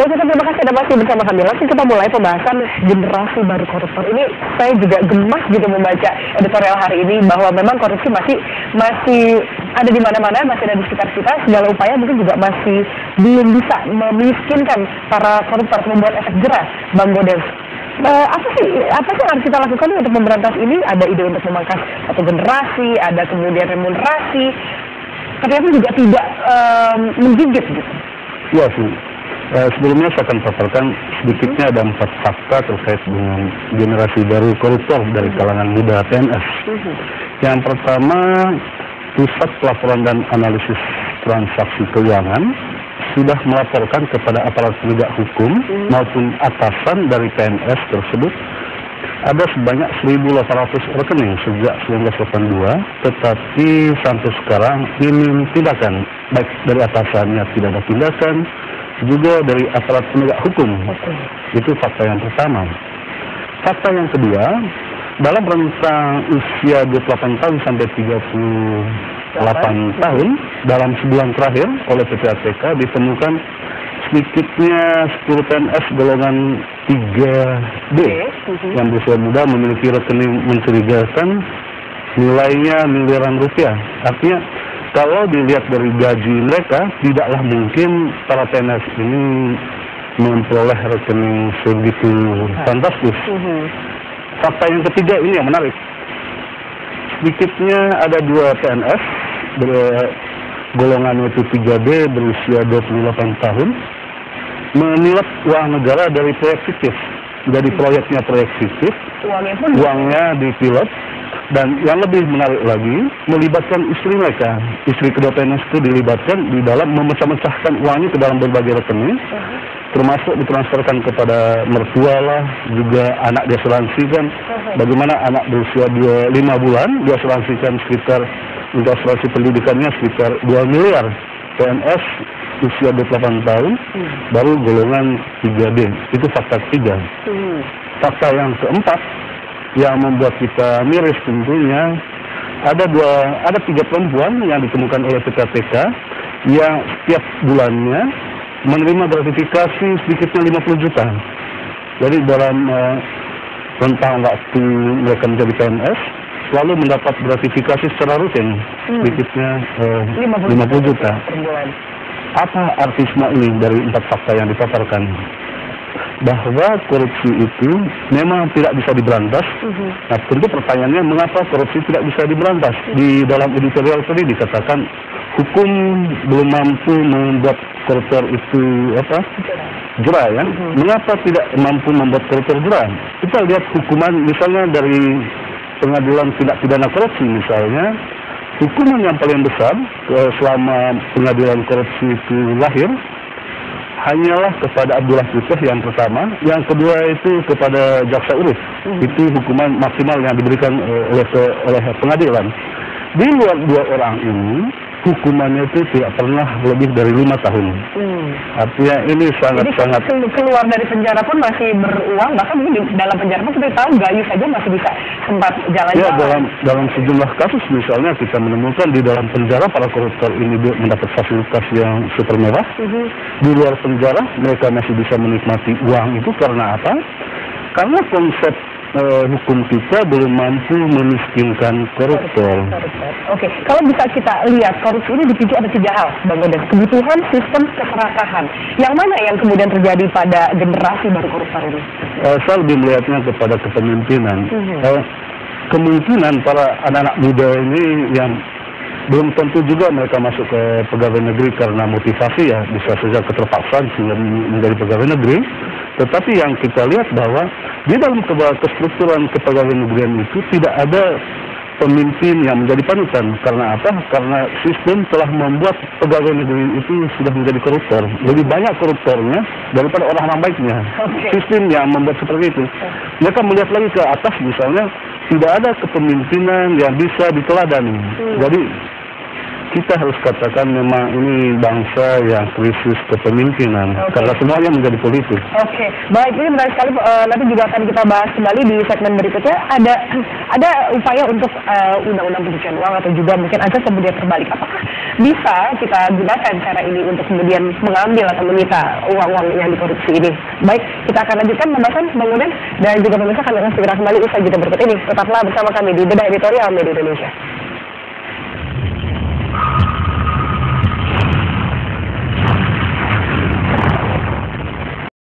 Baik, terima kasih Anda masih bersama kami. Langsung kita mulai pembahasan generasi baru koruptor. Ini saya juga gemas gitu membaca editorial hari ini bahwa memang korupsi masih ada di mana-mana, masih ada di sekitar kita. Segala upaya mungkin juga masih belum bisa memiskinkan para koruptor, membuat efek jerah, Bang Gaudens. Apa sih yang harus kita lakukan untuk memberantas ini? Ada ide untuk memangkas satu generasi, ada kemudian remunerasi, ternyata juga tidak menggigit gitu. Ya sih. Sebelumnya saya akan paparkan sedikitnya ada 4 fakta terkait dengan generasi baru koruptor dari kalangan muda PNS. Yang pertama, Pusat Pelaporan dan Analisis Transaksi Keuangan sudah melaporkan kepada aparat penegak hukum maupun atasan dari PNS tersebut ada sebanyak 1.800 rekening sejak 1982, tetapi sampai sekarang minim tindakan, baik dari atasannya tidak ada tindakan, juga dari aparat penegak hukum. Itu fakta yang pertama. Fakta yang kedua, dalam rentang usia 28 tahun sampai 38 tahun, dalam sebulan terakhir oleh PPATK ditemukan sedikitnya 10 PNS golongan 3B yang berusia muda memiliki rekening mencurigakan nilainya miliaran rupiah. Artinya kalau dilihat dari gaji mereka, tidaklah mungkin para PNS ini memperoleh rekening segitu fantastis. Fakta yang ketiga ini yang menarik. Sedikitnya ada 2 PNS golongan itu 3B berusia 28 tahun menilap uang negara dari proyek fiktif. Jadi proyeknya proyek fiktif, uangnya dipilot, dan yang lebih menarik lagi melibatkan istri mereka. Istri kedua PNS itu dilibatkan di dalam memecah-mecahkan uangnya ke dalam berbagai rekening, termasuk ditransferkan kepada mertua lah, juga anak diasuransikan. Bagaimana anak berusia 5 bulan diasuransikan sekitar, untuk asuransi pendidikannya sekitar 2 miliar. PNS usia 28 tahun baru golongan 3B. Itu fakta ketiga. Fakta yang keempat yang membuat kita miris tentunya, ada 3 perempuan yang ditemukan oleh PPATK yang setiap bulannya menerima gratifikasi sedikitnya 50 juta. Jadi dalam rentang waktu mereka menjadi PNS selalu mendapat gratifikasi secara rutin, sedikitnya 50 juta. Apa arti semua ini dari 4 fakta yang dipaparkan? Bahwa korupsi itu memang tidak bisa diberantas. Nah, tentu pertanyaannya mengapa korupsi tidak bisa diberantas? Di dalam editorial tadi dikatakan hukum belum mampu membuat koruptor itu jerah ya. Mengapa tidak mampu membuat koruptor jerah? Kita lihat hukuman misalnya dari Pengadilan Tindak Pidana Korupsi misalnya, hukuman yang paling besar selama pengadilan korupsi itu lahir hanyalah kepada Abdullah Putih yang pertama, yang kedua itu kepada jaksa urip. Itu hukuman maksimal yang diberikan oleh pengadilan. Di luar 2 orang ini, hukumannya itu tidak pernah lebih dari 5 tahun. Artinya ini sangat-sangat. Jadi keluar dari penjara pun masih beruang, bahkan mungkin di dalam penjara pun kita tahu gayu saja masih bisa sempat jalan-jalan. Ya, dalam sejumlah kasus misalnya kita menemukan di dalam penjara para koruptor ini mendapat fasilitas yang super mewah. Di luar penjara mereka masih bisa menikmati uang itu karena apa? Karena konsep hukum kita belum mampu memiskinkan koruptor. Oke, kalau bisa kita lihat korupsi ini dipicu ada 3 hal, Bang Gaudens. Kebutuhan, sistem, keserakahan. Yang mana yang kemudian terjadi pada generasi baru koruptor ini? Saya lebih melihatnya kepada kepemimpinan. Kemungkinan para anak-anak muda ini yang belum tentu juga mereka masuk ke pegawai negeri karena motivasi ya, bisa saja keterpaksaan sehingga menjadi pegawai negeri. Tetapi yang kita lihat bahwa di dalam kestrukturan kepegawaian negerian itu tidak ada pemimpin yang menjadi panutan. Karena apa? Karena sistem telah membuat pegawai negeri itu sudah menjadi koruptor. Lebih banyak koruptornya daripada orang-orang baiknya. Sistem yang membuat seperti itu. Mereka melihat lagi ke atas misalnya, tidak ada kepemimpinan yang bisa diteladani. Jadi kita harus katakan memang ini bangsa yang krisis kepemimpinan karena semuanya menjadi politik. Oke, baik, ini menarik sekali. Nanti juga akan kita bahas kembali di segmen berikutnya. Ada upaya untuk undang-undang pencucian uang atau juga mungkin azas kemudian terbalik. Apakah bisa kita gunakan cara ini untuk kemudian mengambil atau menyita uang-uang yang dikorupsi ini? Baik, kita akan lanjutkan pembahasan bangunan dan juga pemirsa kami akan segera kembali usai jeda berikut ini. Tetaplah bersama kami di Bedah Editorial Media Indonesia.